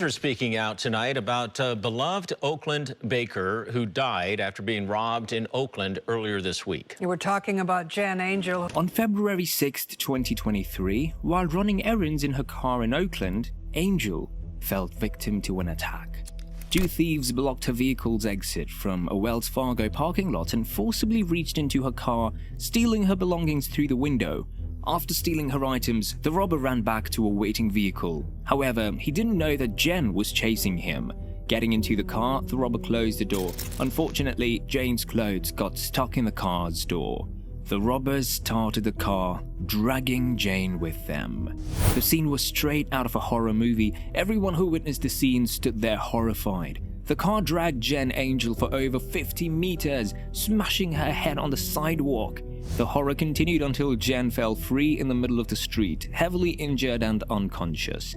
Are speaking out tonight about a beloved Oakland baker who died after being robbed in Oakland earlier this week. We're talking about Jen Angel. On February 6, 2023, while running errands in her car in Oakland, Angel fell victim to an attack. Two thieves blocked her vehicle's exit from a Wells Fargo parking lot and forcibly reached into her car, stealing her belongings through the window. After stealing her items, the robber ran back to a waiting vehicle. However, he didn't know that Jen was chasing him. Getting into the car, the robber closed the door. Unfortunately, Jane's clothes got stuck in the car's door. The robbers started the car, dragging Jane with them. The scene was straight out of a horror movie. Everyone who witnessed the scene stood there horrified. The car dragged Jen Angel for over 50 meters, smashing her head on the sidewalk. The horror continued until Jen fell free in the middle of the street, heavily injured and unconscious.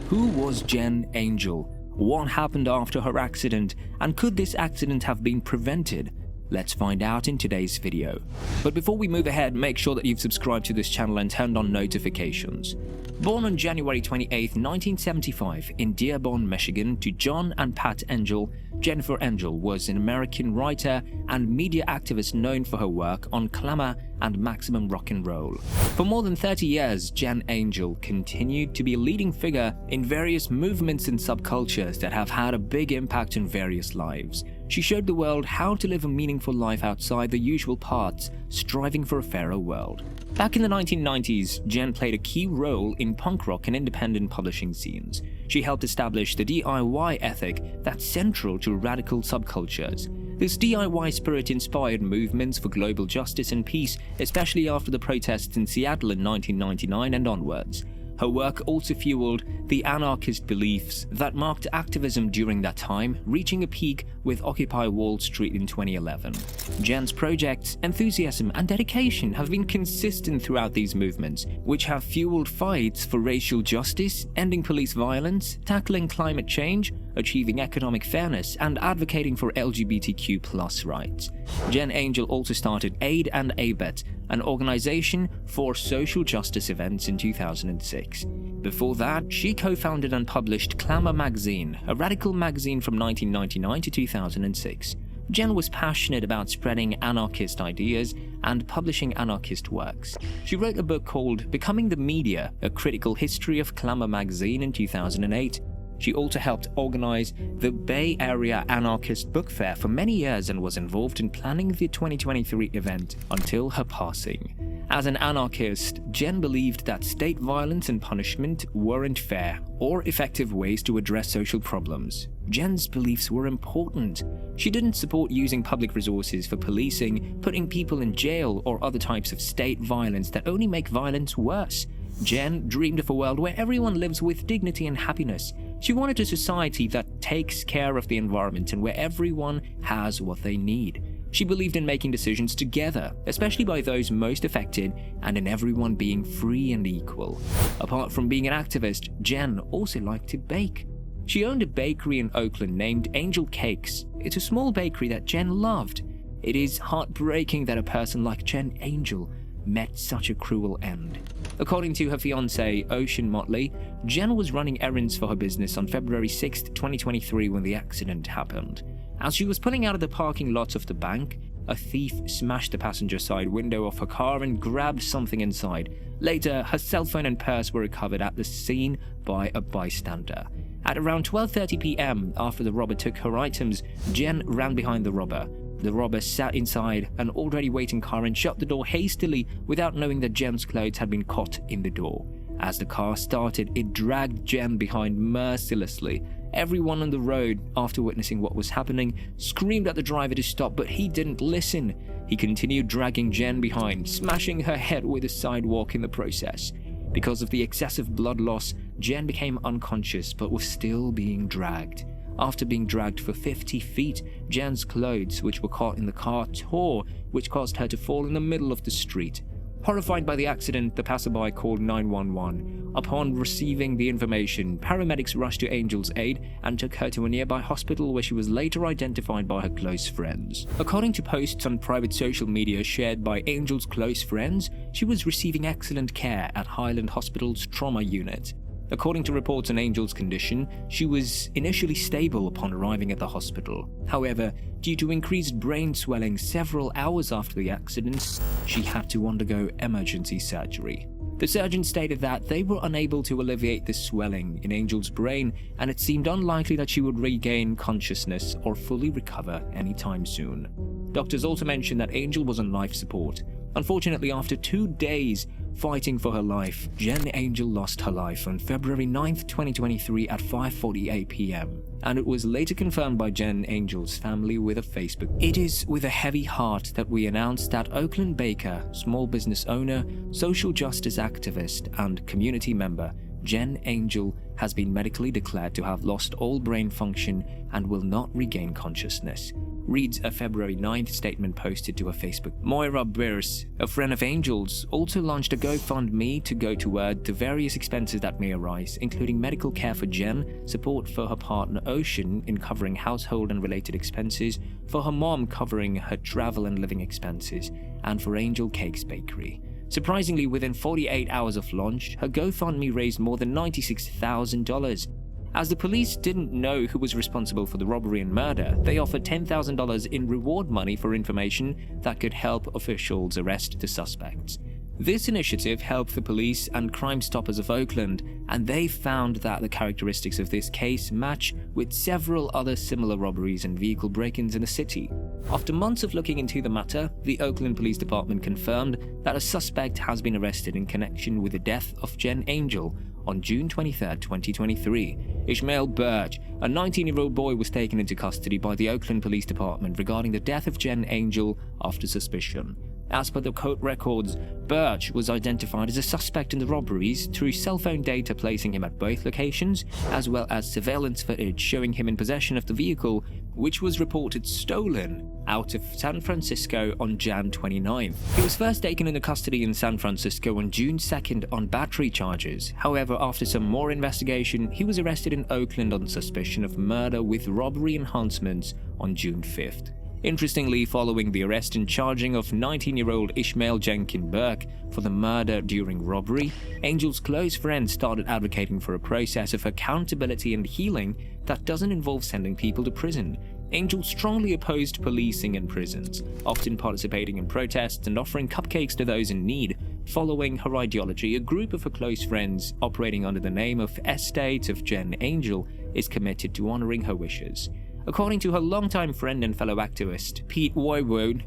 Who was Jen Angel? What happened after her accident? And could this accident have been prevented? Let's find out in today's video. But before we move ahead, make sure that you've subscribed to this channel and turned on notifications. Born on January 28, 1975 in Dearborn, Michigan to John and Pat Angel, Jennifer Angel was an American writer and media activist known for her work on glamour and maximum rock and roll. For more than 30 years, Jen Angel continued to be a leading figure in various movements and subcultures that have had a big impact on various lives. She showed the world how to live a meaningful life outside the usual paths, striving for a fairer world. Back in the 1990s, Jen played a key role in punk rock and independent publishing scenes. She helped establish the DIY ethic that's central to radical subcultures. This DIY spirit inspired movements for global justice and peace, especially after the protests in Seattle in 1999 and onwards. Her work also fueled the anarchist beliefs that marked activism during that time, reaching a peak with Occupy Wall Street in 2011. Jen's projects, enthusiasm, and dedication have been consistent throughout these movements, which have fueled fights for racial justice, ending police violence, tackling climate change, achieving economic fairness, and advocating for LGBTQ+ rights. Jen Angel also started Aid and Abet, an organization for social justice events, in 2006. Before that, she co-founded and published Glamour magazine, a radical magazine from 1999 to 2006. Jen was passionate about spreading anarchist ideas and publishing anarchist works. She wrote a book called Becoming the Media, A Critical History of Glamour magazine in 2008. She also helped organize the Bay Area Anarchist Book Fair for many years and was involved in planning the 2023 event until her passing. As an anarchist, Jen believed that state violence and punishment weren't fair or effective ways to address social problems. Jen's beliefs were important. She didn't support using public resources for policing, putting people in jail, or other types of state violence that only make violence worse. Jen dreamed of a world where everyone lives with dignity and happiness. She wanted a society that takes care of the environment and where everyone has what they need. She believed in making decisions together, especially by those most affected, and in everyone being free and equal. Apart from being an activist, Jen also liked to bake. She owned a bakery in Oakland named Angel Cakes. It's a small bakery that Jen loved. It is heartbreaking that a person like Jen Angel met such a cruel end. According to her fiancé, Ocean Motley, Jen was running errands for her business on February 6, 2023 when the accident happened. As she was pulling out of the parking lot of the bank, a thief smashed the passenger side window of her car and grabbed something inside. Later, her cell phone and purse were recovered at the scene by a bystander. At around 12:30 p.m., after the robber took her items, Jen ran behind the robber. The robber sat inside an already waiting car and shut the door hastily without knowing that Jen's clothes had been caught in the door. As the car started, it dragged Jen behind mercilessly. Everyone on the road, after witnessing what was happening, screamed at the driver to stop, but he didn't listen. He continued dragging Jen behind, smashing her head with the sidewalk in the process. Because of the excessive blood loss, Jen became unconscious but was still being dragged. After being dragged for 50 feet, Jen's clothes, which were caught in the car, tore, which caused her to fall in the middle of the street. Horrified by the accident, the passerby called 911. Upon receiving the information, paramedics rushed to Angel's aid and took her to a nearby hospital where she was later identified by her close friends. According to posts on private social media shared by Angel's close friends, she was receiving excellent care at Highland Hospital's trauma unit. According to reports on Angel's condition, she was initially stable upon arriving at the hospital. However, due to increased brain swelling several hours after the accident, she had to undergo emergency surgery. The surgeon stated that they were unable to alleviate the swelling in Angel's brain, and it seemed unlikely that she would regain consciousness or fully recover anytime soon. Doctors also mentioned that Angel was on life support. Unfortunately, after 2 days fighting for her life, Jen Angel lost her life on February 9th, 2023 at 5:48 p.m. and it was later confirmed by Jen Angel's family with a Facebook. It is with a heavy heart that we announce that Oakland Baker, small business owner, social justice activist, and community member Jen Angel has been medically declared to have lost all brain function and will not regain consciousness, reads a February 9th statement posted to her Facebook. Moira Beers, a friend of Angel's, also launched a GoFundMe to go toward the various expenses that may arise, including medical care for Jen, support for her partner Ocean in covering household and related expenses, for her mom covering her travel and living expenses, and for Angel Cakes Bakery. Surprisingly, within 48 hours of launch, her GoFundMe raised more than $96,000. As the police didn't know who was responsible for the robbery and murder, they offered $10,000 in reward money for information that could help officials arrest the suspects. This initiative helped the police and Crime Stoppers of Oakland, and they found that the characteristics of this case match with several other similar robberies and vehicle break-ins in the city. After months of looking into the matter, the Oakland Police Department confirmed that a suspect has been arrested in connection with the death of Jen Angel on June 23, 2023. Ishmael Birch, a 19-year-old boy, was taken into custody by the Oakland Police Department regarding the death of Jen Angel after suspicion. As per the court records, Birch was identified as a suspect in the robberies through cell phone data placing him at both locations, as well as surveillance footage showing him in possession of the vehicle, which was reported stolen out of San Francisco on Jan 29th. He was first taken into custody in San Francisco on June 2nd on battery charges. However, after some more investigation, he was arrested in Oakland on suspicion of murder with robbery enhancements on June 5th. Interestingly, following the arrest and charging of 19-year-old Ishmael Jenkins Burke for the murder during robbery, Angel's close friends started advocating for a process of accountability and healing that doesn't involve sending people to prison. Angel strongly opposed policing in prisons, often participating in protests and offering cupcakes to those in need. Following her ideology, a group of her close friends, operating under the name of Estate of Jen Angel, is committed to honoring her wishes. According to her longtime friend and fellow activist, Pete Woiwode,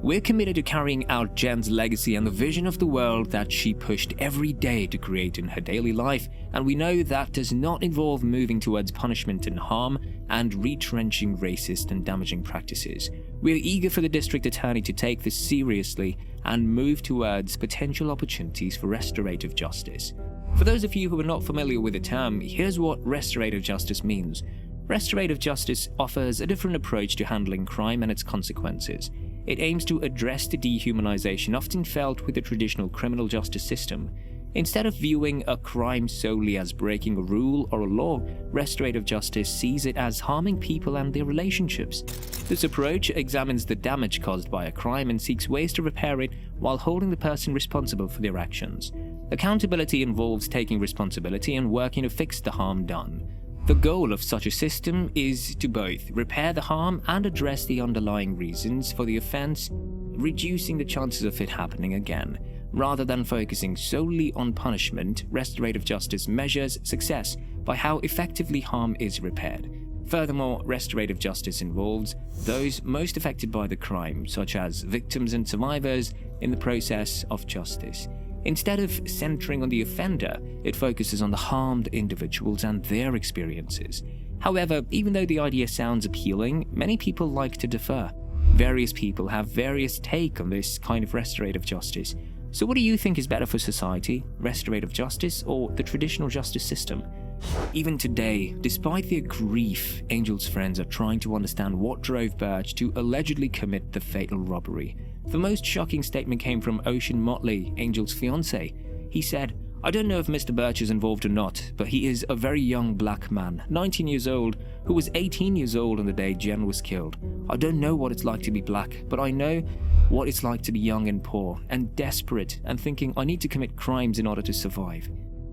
"We're committed to carrying out Jen's legacy and the vision of the world that she pushed every day to create in her daily life, and we know that does not involve moving towards punishment and harm and retrenching racist and damaging practices. We're eager for the district attorney to take this seriously and move towards potential opportunities for restorative justice." For those of you who are not familiar with the term, here's what restorative justice means. Restorative justice offers a different approach to handling crime and its consequences. It aims to address the dehumanization often felt with the traditional criminal justice system. Instead of viewing a crime solely as breaking a rule or a law, restorative justice sees it as harming people and their relationships. This approach examines the damage caused by a crime and seeks ways to repair it while holding the person responsible for their actions. Accountability involves taking responsibility and working to fix the harm done. The goal of such a system is to both repair the harm and address the underlying reasons for the offense, reducing the chances of it happening again. Rather than focusing solely on punishment, restorative justice measures success by how effectively harm is repaired. Furthermore, restorative justice involves those most affected by the crime, such as victims and survivors, in the process of justice. Instead of centering on the offender, it focuses on the harmed individuals and their experiences. However, even though the idea sounds appealing, many people like to defer. Various people have various take on this kind of restorative justice. So what do you think is better for society, restorative justice or the traditional justice system? Even today, despite their grief, Angel's friends are trying to understand what drove Birch to allegedly commit the fatal robbery. The most shocking statement came from Ocean Motley, Angel's fiancé. He said, "I don't know if Mr. Birch is involved or not, but he is a very young black man, 19 years old, who was 18 years old on the day Jen was killed. I don't know what it's like to be black, but I know what it's like to be young and poor, and desperate, and thinking I need to commit crimes in order to survive."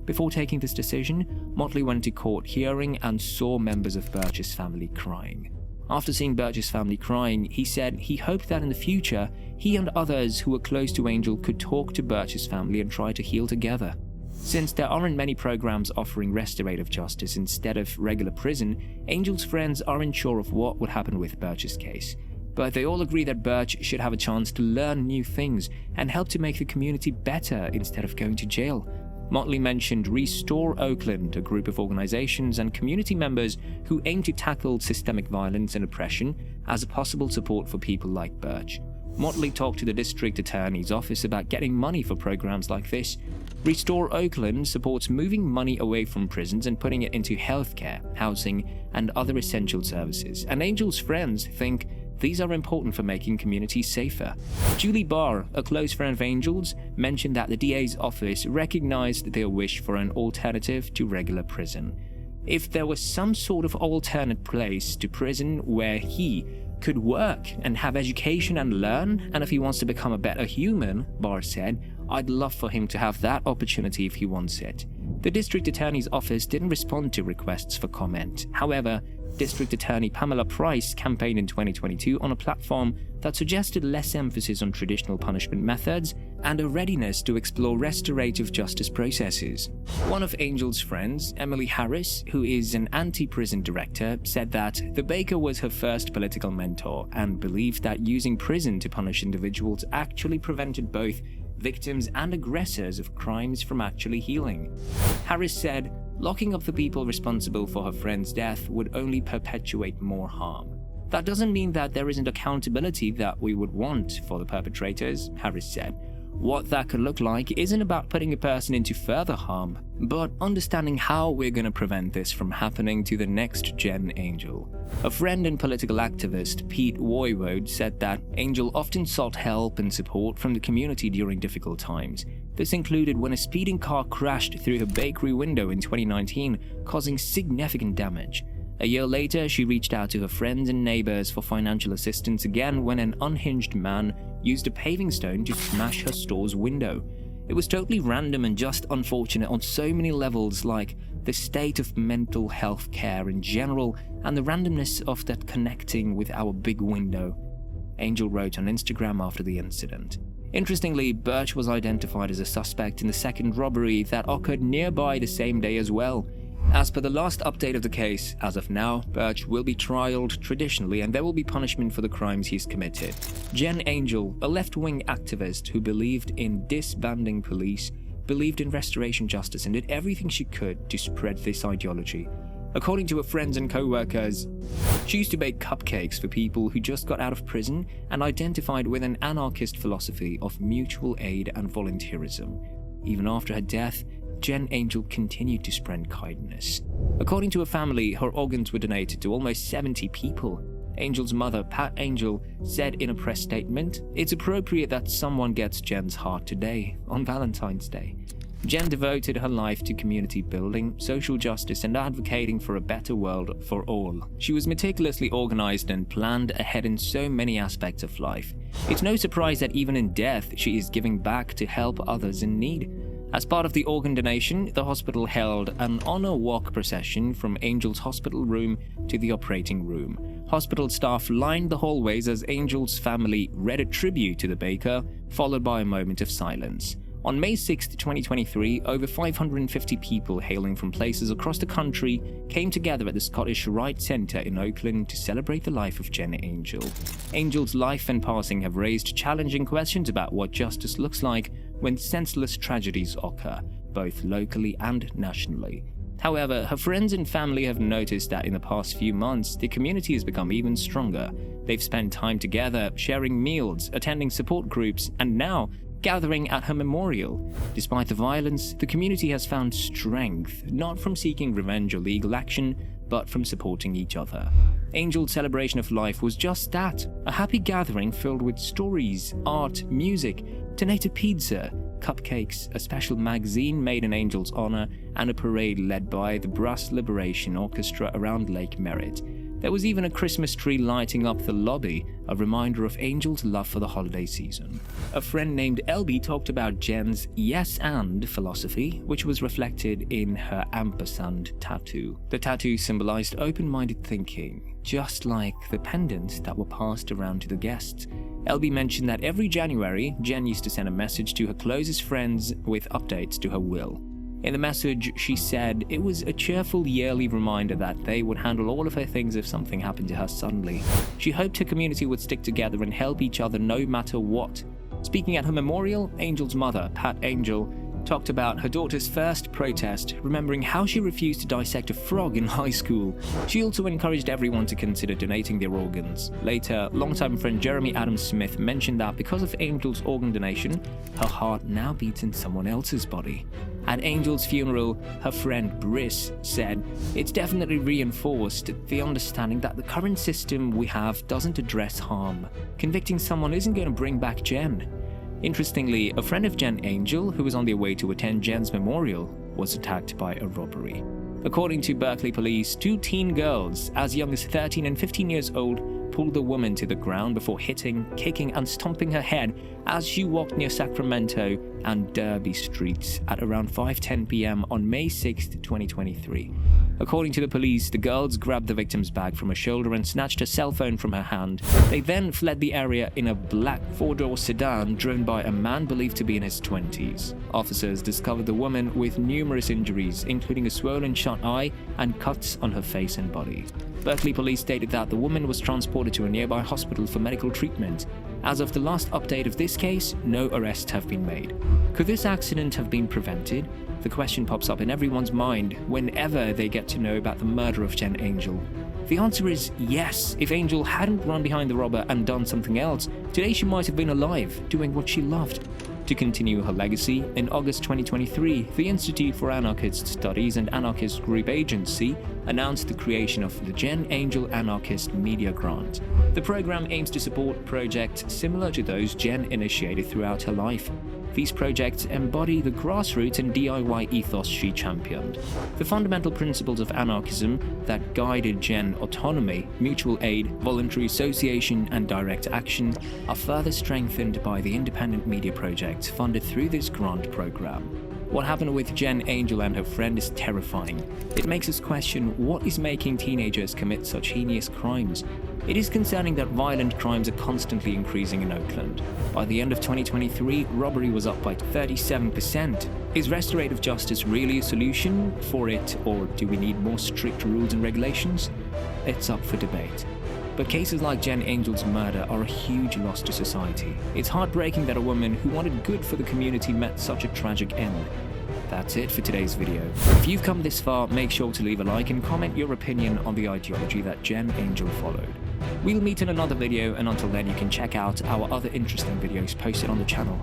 Before taking this decision, Motley went to court hearing and saw members of Birch's family crying. After seeing Birch's family crying, he said he hoped that in the future, he and others who were close to Angel could talk to Birch's family and try to heal together. Since there aren't many programs offering restorative justice instead of regular prison, Angel's friends aren't sure of what would happen with Birch's case. But they all agree that Birch should have a chance to learn new things and help to make the community better instead of going to jail. Motley mentioned Restore Oakland, a group of organizations and community members who aim to tackle systemic violence and oppression, as a possible support for people like Birch. Motley talked to the district attorney's office about getting money for programs like this. Restore Oakland supports moving money away from prisons and putting it into healthcare, housing, and other essential services, and Angel's friends think these are important for making communities safer. Julie Barr, a close friend of Angel's, mentioned that the DA's office recognized their wish for an alternative to regular prison. If there was some sort of alternate place to prison where he could work and have education and learn, and if he wants to become a better human, Barr said, I'd love for him to have that opportunity if he wants it. The district attorney's office didn't respond to requests for comment. However, District Attorney Pamela Price campaigned in 2022 on a platform that suggested less emphasis on traditional punishment methods and a readiness to explore restorative justice processes. One of Angel's friends, Emily Harris, who is an anti-prison director, said that the Baker was her first political mentor and believed that using prison to punish individuals actually prevented both victims and aggressors of crimes from actually healing. Harris said, locking up the people responsible for her friend's death would only perpetuate more harm. That doesn't mean that there isn't accountability that we would want for the perpetrators, Harris said. What that could look like isn't about putting a person into further harm, but understanding how we're going to prevent this from happening to the next gen Angel. A friend and political activist, Pete Woiwode, said that Angel often sought help and support from the community during difficult times. This included when a speeding car crashed through her bakery window in 2019, causing significant damage. A year later, she reached out to her friends and neighbors for financial assistance again when an unhinged man used a paving stone to smash her store's window. It was totally random and just unfortunate on so many levels, like the state of mental health care in general and the randomness of that connecting with our big window, Angel wrote on Instagram after the incident. Interestingly, Birch was identified as a suspect in the second robbery that occurred nearby the same day as well. As per the last update of the case, as of now, Birch will be trialed traditionally and there will be punishment for the crimes he's committed. Jen Angel, a left-wing activist who believed in disbanding police, believed in restoration justice and did everything she could to spread this ideology. According to her friends and co-workers, she used to bake cupcakes for people who just got out of prison and identified with an anarchist philosophy of mutual aid and volunteerism. Even after her death, Jen Angel continued to spread kindness. According to her family, her organs were donated to almost 70 people. Angel's mother, Pat Angel, said in a press statement, "It's appropriate that someone gets Jen's heart today, on Valentine's Day." Jen devoted her life to community building, social justice, and advocating for a better world for all. She was meticulously organized and planned ahead in so many aspects of life. It's no surprise that even in death, she is giving back to help others in need. As part of the organ donation, the hospital held an honor walk procession from Angel's hospital room to the operating room. Hospital staff lined the hallways as Angel's family read a tribute to the baker, followed by a moment of silence. On May 6, 2023, over 550 people hailing from places across the country came together at the Scottish Rite Centre in Oakland to celebrate the life of Jen Angel. Angel's life and passing have raised challenging questions about what justice looks like when senseless tragedies occur, both locally and nationally. However, her friends and family have noticed that in the past few months, the community has become even stronger. They've spent time together, sharing meals, attending support groups, and now gathering at her memorial. Despite the violence, the community has found strength, not from seeking revenge or legal action, but from supporting each other. Angel's celebration of life was just that, a happy gathering filled with stories, art, music, donated pizza, cupcakes, a special magazine made in Angel's honor, and a parade led by the Brass Liberation Orchestra around Lake Merritt. There was even a Christmas tree lighting up the lobby, a reminder of Angel's love for the holiday season. A friend named Elby talked about Jen's yes and philosophy, which was reflected in her ampersand tattoo. The tattoo symbolized open-minded thinking, just like the pendants that were passed around to the guests. Elby mentioned that every January, Jen used to send a message to her closest friends with updates to her will. In the message, she said it was a cheerful yearly reminder that they would handle all of her things if something happened to her suddenly. She hoped her community would stick together and help each other no matter what. Speaking at her memorial, Angel's mother, Pat Angel, talked about her daughter's first protest, remembering how she refused to dissect a frog in high school. She also encouraged everyone to consider donating their organs. Later, longtime friend Jeremy Adams Smith mentioned that because of Angel's organ donation, her heart now beats in someone else's body. At Angel's funeral, her friend Briss said, "It's definitely reinforced the understanding that the current system we have doesn't address harm. Convicting someone isn't going to bring back Jen." Interestingly, a friend of Jen Angel, who was on their way to attend Jen's memorial, was attacked by a robbery. According to Berkeley police, 2 teen girls, as young as 13 and 15 years old, pulled the woman to the ground before hitting, kicking, and stomping her head as she walked near Sacramento and Derby streets at around 5:10 p.m. on May 6, 2023. According to the police, the girls grabbed the victim's bag from her shoulder and snatched her cell phone from her hand. They then fled the area in a black 4-door sedan driven by a man believed to be in his 20s. Officers discovered the woman with numerous injuries, including a swollen shut eye and cuts on her face and body. Berkeley police stated that the woman was transported to a nearby hospital for medical treatment. As of the last update of this case, no arrests have been made. Could this accident have been prevented? The question pops up in everyone's mind whenever they get to know about the murder of Jen Angel. The answer is yes. If Angel hadn't run behind the robber and done something else, today she might have been alive, doing what she loved. To continue her legacy, in August 2023, the Institute for Anarchist Studies and Anarchist Group Agency announced the creation of the Jen Angel Anarchist Media Grant. The program aims to support projects similar to those Jen initiated throughout her life. These projects embody the grassroots and DIY ethos she championed. The fundamental principles of anarchism that guided Jen: autonomy, mutual aid, voluntary association, and direct action are further strengthened by the independent media projects funded through this grant program. What happened with Jen Angel and her friend is terrifying. It makes us question what is making teenagers commit such heinous crimes. It is concerning that violent crimes are constantly increasing in Oakland. By the end of 2023, robbery was up by 37%. Is restorative justice really a solution for it, or do we need more strict rules and regulations? It's up for debate. But cases like Jen Angel's murder are a huge loss to society. It's heartbreaking that a woman who wanted good for the community met such a tragic end. That's it for today's video. If you've come this far, make sure to leave a like and comment your opinion on the ideology that Jen Angel followed. We'll meet in another video, and until then you can check out our other interesting videos posted on the channel.